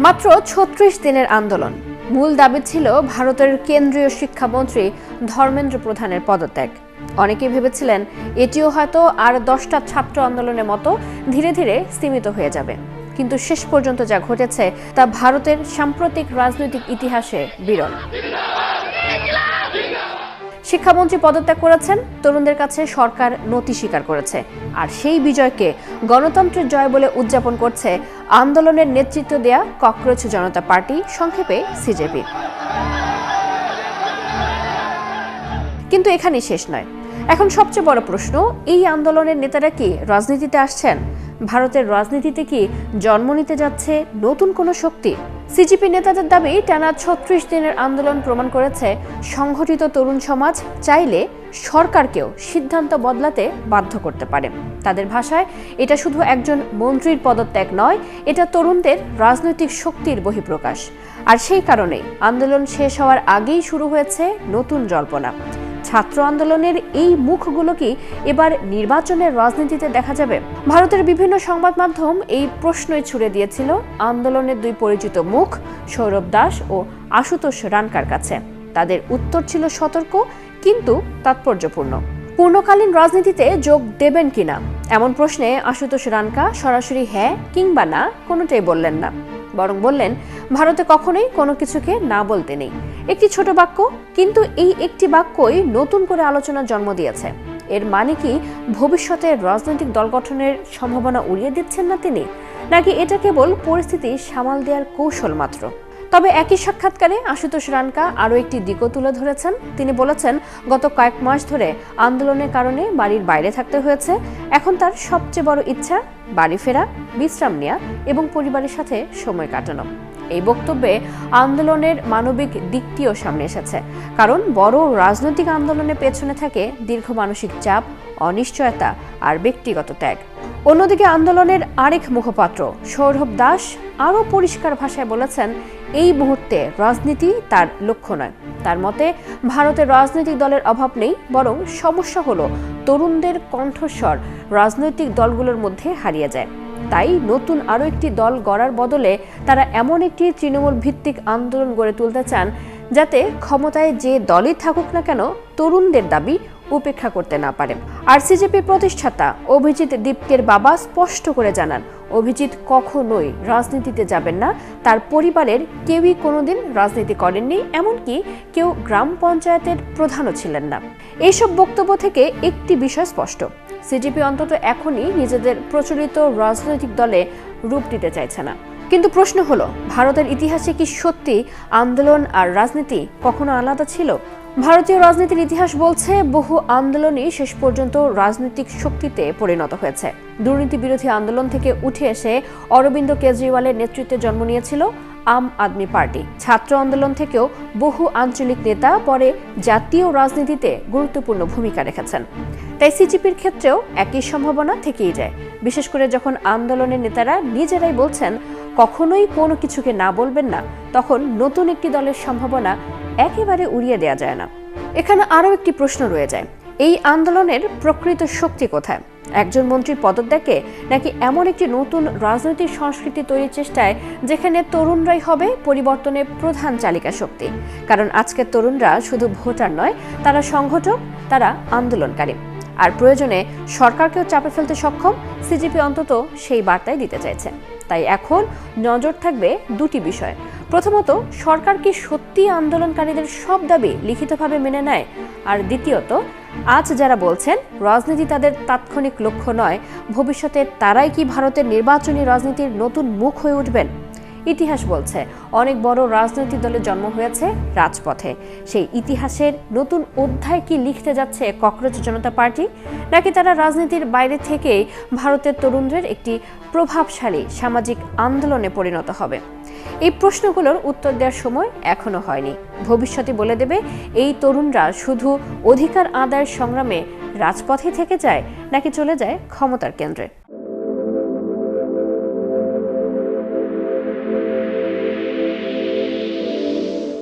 মাত্র ৩৬ দিনের আন্দোলন। মূল দাবি ছিল ভারতের কেন্দ্রীয় শিক্ষামন্ত্রী ধর্মেন্দ্র প্রধানের পদত্যাগ। অনেকেই ভেবেছিলেন এটিও হয়তো আর 10টা ছাত্র আন্দোলনের মতো ধীরে ধীরে সীমিত হয়ে যাবে, কিন্তু শেষ পর্যন্ত যা ঘটেছে তা ভারতের সাম্প্রতিক রাজনৈতিক ইতিহাসে বিরল। শিক্ষামন্ত্রী পদত্যাগ করেছেন, তরুণদের কাছে সরকার নতি স্বীকার করেছে, আর সেই বিজয়কে গণতন্ত্রের জয় বলে উদযাপন করছে আন্দোলনের নেতৃত্ব দেয়া ককরোচ জনতা পার্টি, সংক্ষেপে সিজেপি। কিন্তু এখানেই শেষ নয়। এখন সবচেয়ে বড় প্রশ্ন, এই আন্দোলনের নেতারা কি রাজনীতিতে আসছেন? ভারতের রাজনীতিতে কি জন্ম নিতে যাচ্ছে নতুন কোনো শক্তি? সিজেপি নেতাদের দাবি, টানা ৩৬ দিনের আন্দোলন প্রমাণ করেছে সংগঠিত তরুণ সমাজ চাইলে সরকারকেও সিদ্ধান্ত বদলাতে বাধ্য করতে পারে। তাদের ভাষায়, এটা শুধু একজন মন্ত্রীর পদত্যাগ নয়, এটা তরুণদের রাজনৈতিক শক্তির বহিঃপ্রকাশ। আর সেই কারণেই আন্দোলন শেষ হওয়ার আগেই শুরু হয়েছে নতুন জল্পনা। ছাত্র আন্দোলনের এই মুখগুলো কি এবার নির্বাচনের রাজনীতিতে দেখা যাবে? ভারতের বিভিন্ন সংবাদ মাধ্যম এই প্রশ্নই ছুড়ে দিয়েছিল আন্দোলনের দুই পরিচিত মুখ, সৌরভ দাস ও আশুতোষ রানকার কাছে। তাদের উত্তর ছিল সতর্ক কিন্তু তাৎপর্যপূর্ণ। পূর্ণকালীন রাজনীতিতে যোগ দেবেন কিনা এমন প্রশ্নে আশুতোষ রানকা সরাসরি হ্যাঁ কিংবা না কোনোটাই বললেন না, বরং বললেন ভারতে কখনোই কোনো কিছুকে না বলতে নেই। একটি ছোট বাক্য, কিন্তু এই একটি বাক্যই নতুন করে আলোচনার জন্ম দিয়েছে। এর মানে কি ভবিষ্যতে রাজনৈতিক দল গঠনের সম্ভাবনা উড়িয়ে দিচ্ছেন না তিনি, নাকি এটা কেবল পরিস্থিতি সামাল দেওয়ার কৌশল মাত্র? তবে একই সাক্ষাৎকারে আশুতোষ রানকা আরও একটি দিকও তুলে ধরেছেন। তিনি বলেছেন, গত কয়েক মাস ধরে আন্দোলনের কারণে বাড়ির বাইরে থাকতে হয়েছে। এখন তার সবচেয়ে বড় ইচ্ছা বাড়ি ফেরা, বিশ্রাম নেওয়া এবং পরিবারের সাথে সময় কাটানো। এই বক্তব্যে আন্দোলনের মানবিক দিকটিও সামনে এসেছে, কারণ বড় রাজনৈতিক আন্দোলনের পেছনে থাকে দীর্ঘ মানসিক চাপ, অনিশ্চয়তা আর ব্যক্তিগত ত্যাগ। অন্যদিকে আন্দোলনের আরেক মুখপাত্র সৌরভ দাস আরও পরিষ্কার ভাষায় বলেছেন, এই মুহূর্তে রাজনীতি তার লক্ষ্য নয়। তার মতে ভারতের রাজনৈতিক দলের অভাব নেই, বরং সমস্যা হলো তরুণদের কণ্ঠস্বর রাজনৈতিক দলগুলোর মধ্যে হারিয়ে যায়। তাই নতুন আরও একটি দল গড়ার বদলে তারা এমন একটি তৃণমূল ভিত্তিক আন্দোলন গড়ে তুলতে চান, যাতে ক্ষমতায় যে দলই থাকুক না কেন তরুণদের দাবি উপেক্ষা করতে না পারে। আর সিজেপির প্রতিষ্ঠাতা অভিজিৎ দীপকের বাবা স্পষ্ট করে জানান, অভিজিৎ কখনোই রাজনীতিতে যাবেন না। তার পরিবারের কেউই কোনোদিন রাজনীতি করেননি, এমনকি কেউ গ্রাম পঞ্চায়েতের প্রধানও ছিলেন না। এইসব বক্তব্য থেকে একটি বিষয় স্পষ্ট, সিজেপি অন্তত এখনই নিজেদের প্রচলিত রাজনৈতিক দলে রূপ দিতে চাইছে না। কিন্তু প্রশ্ন হলো, ভারতের ইতিহাসে কি সত্যি আন্দোলন আর রাজনীতি কখনো আলাদা ছিল? ভারতীয় রাজনীতির ইতিহাস বলছে বহু আন্দোলনই শেষ পর্যন্ত রাজনৈতিক শক্তিতে পরিণত হয়েছে। দুর্নীতি বিরোধী আন্দোলন থেকে উঠে এসে অরবিন্দ কেজরিওয়ালের নেতৃত্বে জন্ম নিয়েছিল আম আদমি পার্টি। ছাত্র আন্দোলন থেকেও বহু আঞ্চলিক নেতা পরে জাতীয় রাজনীতিতে গুরুত্বপূর্ণ ভূমিকা রেখেছেন। তাই সিজেপির ক্ষেত্রেও একই সম্ভাবনা থেকেই যায়, বিশেষ করে যখন আন্দোলনের নেতারা নিজেরাই বলছেন কখনোই কোনো কিছুকে না বলবেন না, তখন নতুন একটি দলের সম্ভাবনা একেবারে উড়িয়ে দেওয়া যায় না। এখানে আরও একটি প্রশ্ন রয়ে যায়, এই আন্দোলনের প্রকৃত শক্তি কোথায়? একজন মন্ত্রীর পদত্যাগে, নাকি এমন একটি নতুন রাজনৈতিক সংস্কৃতি তৈরির চেষ্টায় যেখানে তরুণরাই হবে পরিবর্তনের প্রধান চালিকা শক্তি? কারণ আজকের তরুণরা শুধু ভোটার নয়, তারা সংগঠক, তারা আন্দোলনকারী। আর প্রয়োজনে সরকারকেও চাপে ফেলতে সক্ষম। সিজেপি অন্তত সেই বার্তাই দিতে চাইছে। তাই এখন নজর থাকবে দুটি বিষয়। প্রথমত, সরকার কি সত্যি আন্দোলনকারীদের সব দাবি লিখিতভাবে মেনে নেয়? আর দ্বিতীয়ত, আজ যারা বলছেন রাজনীতি তাদের তাৎক্ষণিক লক্ষ্য নয়, ভবিষ্যতে তারাই কি ভারতের নির্বাচনী রাজনীতির নতুন মুখ হয়ে উঠবেন? ইতিহাস বলছে অনেক বড় রাজনৈতিক দলের জন্ম হয়েছে রাজপথে। সেই ইতিহাসের নতুন অধ্যায় কি লিখতে যাচ্ছে ককরোচ জনতা পার্টি, নাকি তারা রাজনীতির বাইরে থেকেই ভারতের তরুণদের একটি প্রভাবশালী সামাজিক আন্দোলনে পরিণত হবে? এই প্রশ্নগুলোর উত্তর দেওয়ার সময় এখনো হয়নি। ভবিষ্যতে বলে দেবে এই তরুণরা শুধু অধিকার আদায়ের সংগ্রামে রাজপথে থেকে যায়, নাকি চলে যায় ক্ষমতার কেন্দ্রে।